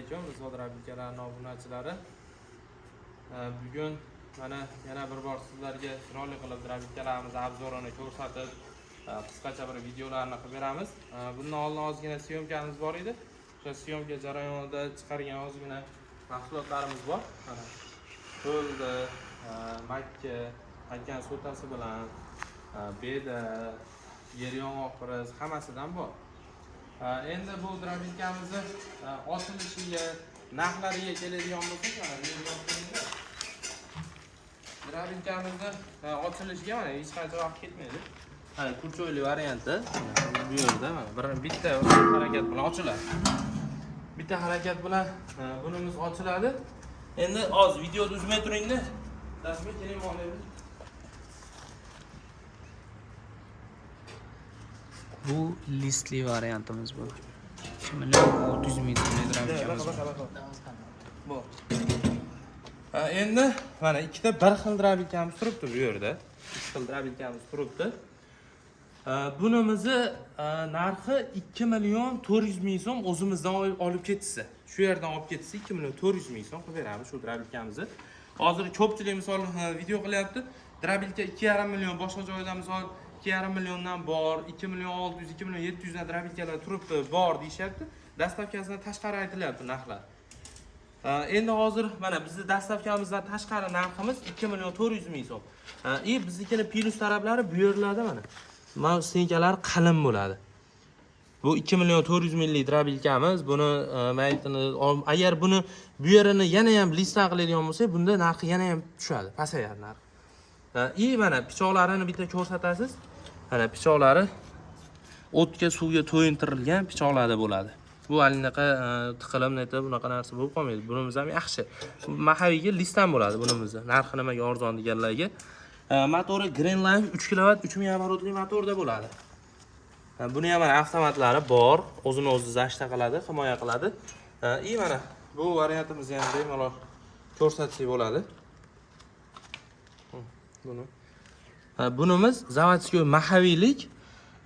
alaykum, Zodir Abikalarning obunachilari. Bugun mana yana bir bor sizlarga chiroyli qilib Abikalarimiz obzorini ko'rsatib, qisqacha bir videolarni qilib beramiz. Bundan oldin ozgina syomkamiz bor edi. O'sha syomka jarayonida chiqargan ozgina mahsulotlarimiz bor. Mana qo'lda makka sotasi bilan beda, yer yong'oq hammasidan bor. Endi bu drabikamizni ochilishiga, narxlariga keladigan bo'lsak, mana drabikamizni ochilishiga mana hech qancha vaqt ketmaydi. Mana kurchoyli varianti bu yerda mana bitta harakat bilan ochiladi. Bitta harakat bilan bunimiz ochiladi. Endi oz videoni uzmay turingda. Dasturga keling olaylik. Bu listli variantimiz bu. 2.600.000 drabikamiz bu. Endi mana ikkita bir xil drabikamiz turibdi bu yerda. Ikki xil drabikamiz turibdi. Bunimizni narxi 2.400.000 so'm o'zimizdan olib ketsa, shu yerdan olib ketsa 2.400.000 so'm qilib beramiz shu drabikamizni. Hozir ko'pchilik misol video qilyapti. Drabika 2.5 million boshqa joydan misol 2.5 milliondan bor, 2.600.000, 2.700.000 dan drabikalar turibdi, bor deyishyapti. Dastavkasidan tashqari aytilyapti narxlar. Endi hozir mana bizning dastavkamizdan tashqari narximiz 2.400.000 so'm. Biznikini plus taraflari bu yerlarda mana. Mana stenkalar qalin bo'ladi. Bu 2.400.000lik drabikamiz. Buni maytini agar buni bu yerini yana ham listdan qiladigan bo'lsak, bunda narxi yana ham tushadi, pasayadi narx. Mana pichoqlarini bitta ko'rsatasiz. Mana pichoqlari o'tga, suvga to'yintirilgan pichoqlarda bo'ladi. Bu alinaqa tiqilib neta bunaqa narsa bo'lib qolmaydi. Bunimiz ham yaxshi. Mahalliyga listdan bo'ladi bunimizni. Narxi nimaga arzon deganlarga. Motori Greenline 3 kW 3000 оборотli motorda bo'ladi. Buni ham mana avtomatlari bor, o'zini o'zi zashta qiladi, himoya qiladi. Mana bu variantimizni ham bemalol ko'rsatsak bo'ladi. Bunimiz zavodskiy mahalliylik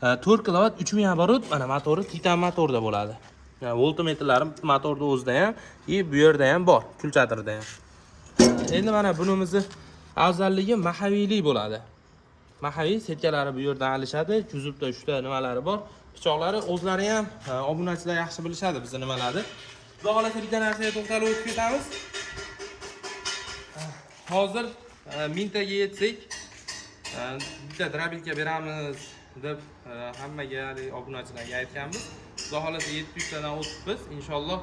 4 kW 3000 оборот, mana motori titan motorda bo'ladi. Voltmetrlari motorda o'zida ham, bu yerda ham bor, kulchatirda ham. Endi mana bunimizni afzalligi mahalliylik bo'ladi. Mahalliy setkalari bu yerdan alishadi, kuzubda shunda nimalari bor. Pichoqlari o'zlari ham obunachilar yaxshi bilishadi bizni nimalarni. Xudo xolasa bitta narsaga to'xtalib o'tib ketamiz. Hozir mintaga yetsak, bitta drabika beramiz deb hammaga obunachilarga aytganmiz. Xudo xolasa 700 tadan o'tibmiz. Inshaalloh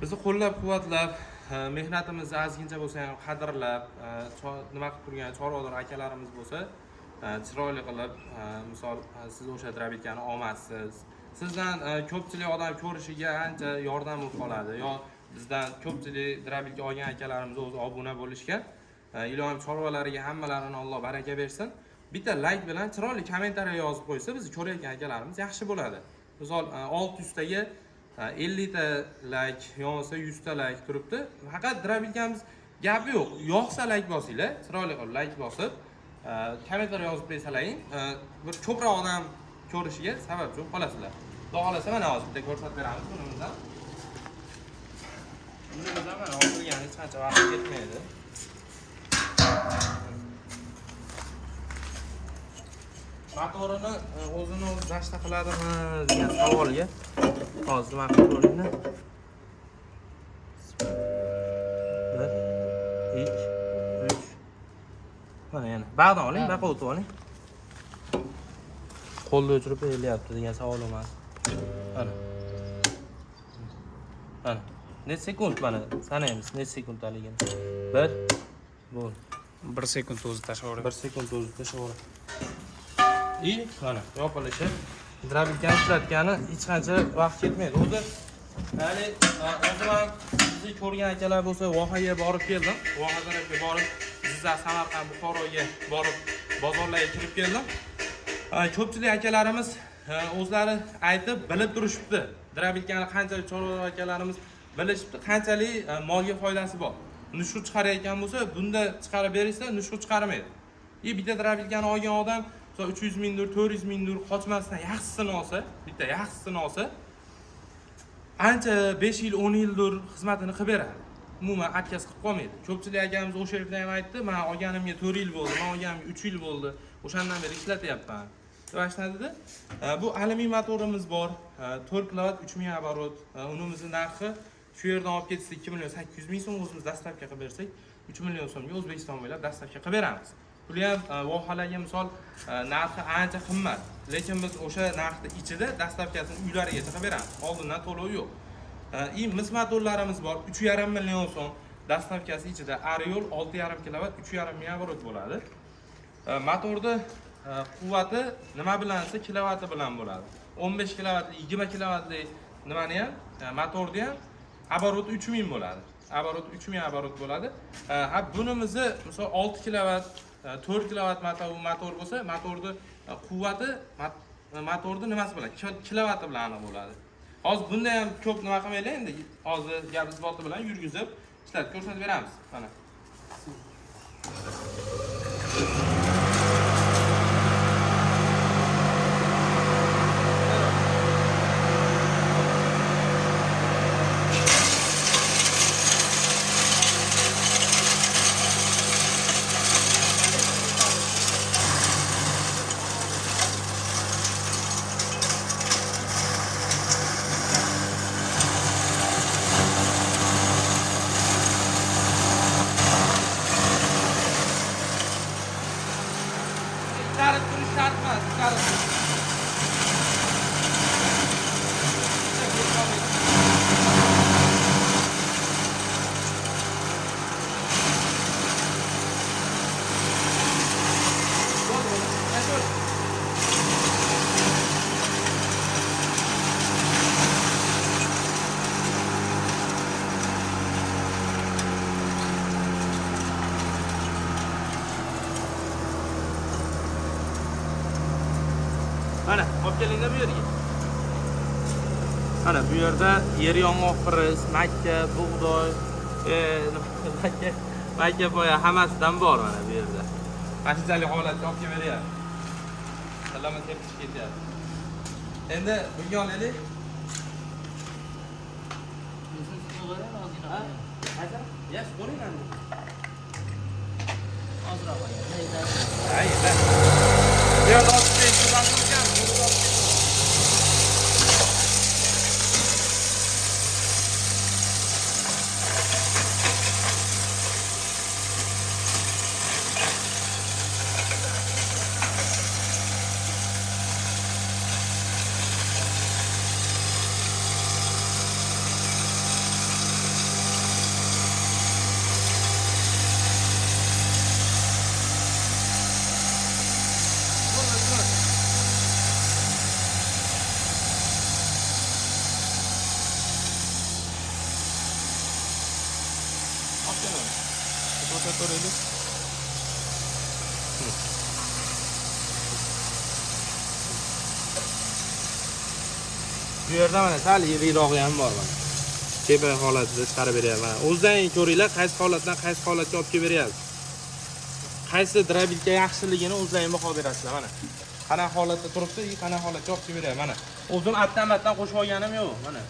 bizni qo'llab-quvvatlab, mehnatimizni ozgincha bo'lsa ham qadrlab, nima qilib turgan chorvador akalarimiz bo'lsa, chiroyli qilib, misol siz o'sha drabikani olmassiz. Sizdan ko'pchilik odam ko'rishiga ancha yordam bo'lib qoladi. Yo bizdan ko'pchilik drabika olgan akalarimiz o'zi obuna bo'lishgan. Ilohim chorvalariga hammalarini Alloh baraka bersin. Bitta like bilan chiroyli kommentariy yozib qo'ysa, bizni ko'rayotgan akalarimiz yaxshi bo'ladi. Misol 600 taga 50 ta like, yo'qsa 100 ta like turibdi. Faqat drabikamiz gapi yo'q. Yo'qsa like bosinglar, chiroyli qilib like bosib, kommentariy yozib qo'ysalaring, bir ko'proq odam ko'rishiga sababchi qolasizlar. Xudo xolasa mana hozir bitta ko'rsatib beramiz bunimizdan. Bunimizdan mana o'tirgan hech qancha vaqt ketmaydi. Motorini o'zini o'zi zashta qiladimi degan savolga hozir nima qilib ko'ringlar. 1 2 3 mana yana ba'dan oling, baqa o'tib oling. Qo'lda o'chirib berilyapti degan savol emas. Mana necha sekund mana sanaymiz, necha sekunddaligini. 1 bo'l. 1 sekund o'zi tashlaveradi. 1 sekund o'zi tashlaveradi. Mana yopilishi drabikani ishlatgani hech qancha vaqt ketmaydi. O'zi ya'ni o'zim ham bizni ko'rgan akalar bo'lsa, Vohaga borib keldim. Voha tarafga borib, Jizzax, Samarqand, Buxoroga borib bozorlarga kirib keldim. Ko'pchilik akalarimiz o'zlari aytib, bilib turishibdi. Drabikani qanchalik chorva akalarimiz bilishibdi, qanchalik molga foydasi bor. Nushur chiqarayotgan bo'lsa, bunda chiqarib berishsa, nushur chiqarmaydi. Bitta drabikani olgan odam 300.000 dur, 400.000 dur qochmasdan yaxshisini olsa, bitta yaxshisini olsa, ancha 5 yil 10 yildir xizmatini qilib beradi. Umuman отказ qilib qolmaydi. Ko'pchilik akamiz o'sha yerda ham aytdi, men olganimga 4 yil bo'ldi, men olganimga 3 yil bo'ldi. O'shandan beri ishlatyapman. Deb aytishadi. Bu alyumin motorimiz bor. 4 kilovat 3000 оборот. Unimizning narxi shu yerdan olib ketsa 2 million 800 ming so'm, o'zimiz dastavka qilib bersak 3 million so'mga O'zbekiston bo'ylab dastavka qilib beramiz. Puli ham vohalarga misol narxi ancha qimmat, lekin biz o'sha narxning ichida dastavkasini uylarigacha qilib beramiz. Oldindan to'lov yo'q. Mis motorlarimiz bor, 3,5 million so'm. Dastavkasi ichida Ariol 6,5 kilovat 3,5 ming оборот bo'ladi. Motorda quvvati nima bilansa kilovati bilan bo'ladi. 15 kilovatli, 20 kilovatli nimani ham, motorda ham оборот 3000 bo'ladi. Оборот 3000 оборот bo'ladi. Ha bunimizni misol 6 kilovat, 4 kilovat motor bo'lsa, motorda quvvati motorda nimasi bilan, kilovati bilan aniq bo'ladi. Hozir bunda ham ko'p nima qilmaylik endi. Hozir gap isboti bilan yurgizib, ishlatib ko'rsatib beramiz. Mana. Chiqarib turish shart emas, chiqarib turish. Mana, olib kelinglar bu yerga. Mana bu yerda yer yong'oq, piris, makka, bug'doy, makka boya hammasidan bor mana bu yerda. Qanchalik holatda olib kelaveryapti. Sallama tepkish ketyapti. Endi bunga olaylik. Yes, bo'ling endi. Ozroq qo'ying. Hayda. Bu yerda olib kelishdan turgan. Bu yerda mana sal yiroqi ham bor mana. Chepa holatida chiqarib beryapman. O'zdan ko'ringlar, qaysi holatdan qaysi holatga olib kelib beryapsiz. Qaysi drabilka yaxshiligini o'zlaring baho berasizlar mana. Qanaqa holatda turibdi, qanaqa holatga olib kelib beryapman mana. O'zim atdan qo'shib olganim yo'q mana.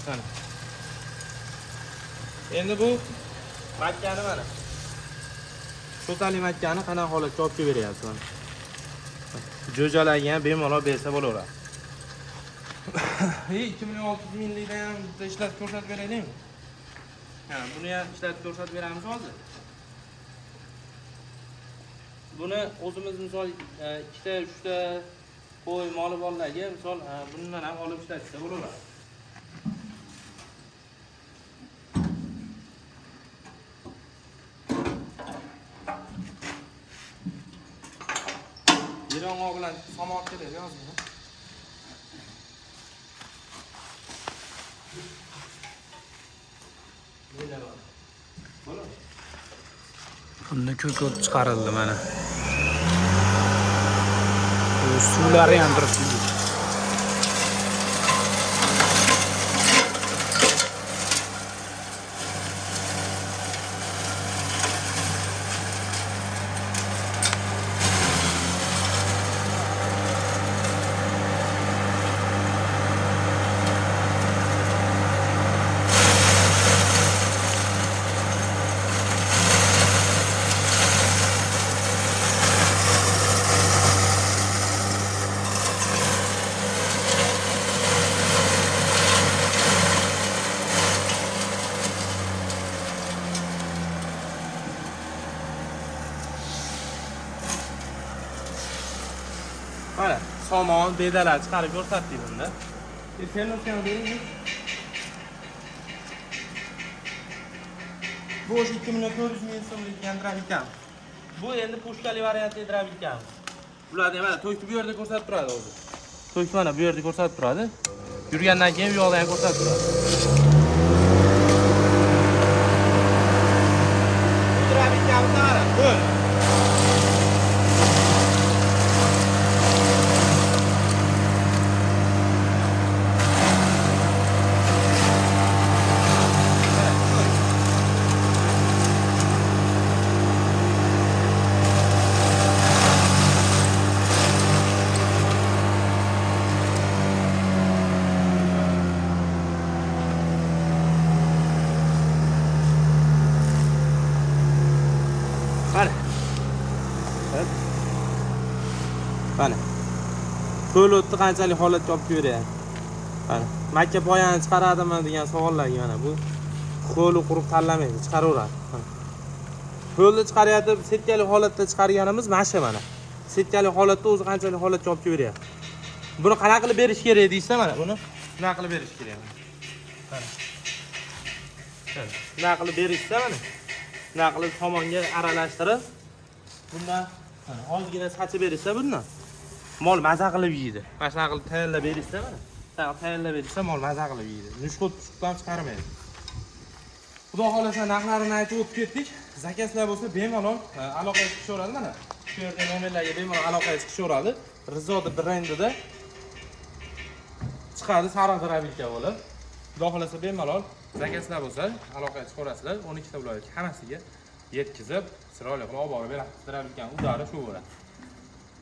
Mana. Endi bu makkani mana. To'tali makkani qanaqa holatga olib kelib beryapsiz mana. Jo'jalarga ham bemalol bersa bo'laveradi. 2600 minglikdan ham ishlatib ko'rsatib beraylikmi? Ha, buni ham ishlatib ko'rsatib beramiz hozir. Buni o'zimiz misol 2 ta 3 ta qo'y moli borlarga misol bundan ham olib ishlatsa bo'laveradi. Yirong'oq bilan somon kerak yozing. Bunda ko'kot chiqarildi mana. Suvlari ham turibdi. Mana somon, bedalar chiqarib ko'rsatdik bunda. Termoskani bering. Bu 2.400.000 so'mlik gandravikam. Bu endi pushkali variantli dravikam. Bularni mana to'yni bu yerda ko'rsatib turadi o'zi. To'yni mana bu yerda ko'rsatib turadi. Yurgandan keyin bu yoqda ham ko'rsatib turadi. Bu dravikamni mana bu. Mana. Ko'l o'tdi qanchalik holatga olib kelaveradi. Mana. Makka poyani chiqaradimi degan savollarga mana bu qo'li quruq tanlamaydi, chiqaraveradi. Qo'lni chiqaryapti, setkali holatda chiqarganimiz mana shu mana. Setkali holatda o'zi qanchalik holatga olib kelaveryapti. Buni qanaqa qilib berish kerak deysa mana buni bunaqa qilib berish kerak. Mana. Bunaqa qilib berishsa mana. Bunaqa qilib tomonga aralashtirib bundan ozgina sachib berishsa bundan mol maza qilib yeydi. Mana shunaqa qilib tayyorlab berishsa mana. Tayyorlab berishsa mol maza qilib yeydi. Nushqot chiqarmaydi. Xudo xolasa narxlarini aytib o'tib ketdik. Zakazlar bo'lsa bemalol aloqaga chiqishaveradi mana. Shu yerda nomerlarga bemalol aloqaga chiqishaveradi. Rizoda brendida chiqadi sariq dravilka bo'lib. Xudo xolasa bemalol zakazlar bo'lsa aloqaga chiqaverasizlar. 12 ta viloyatga hammasiga yetkazib chiroyli qilib olib borib berasiz. Dravilkani udari shu bo'ladi.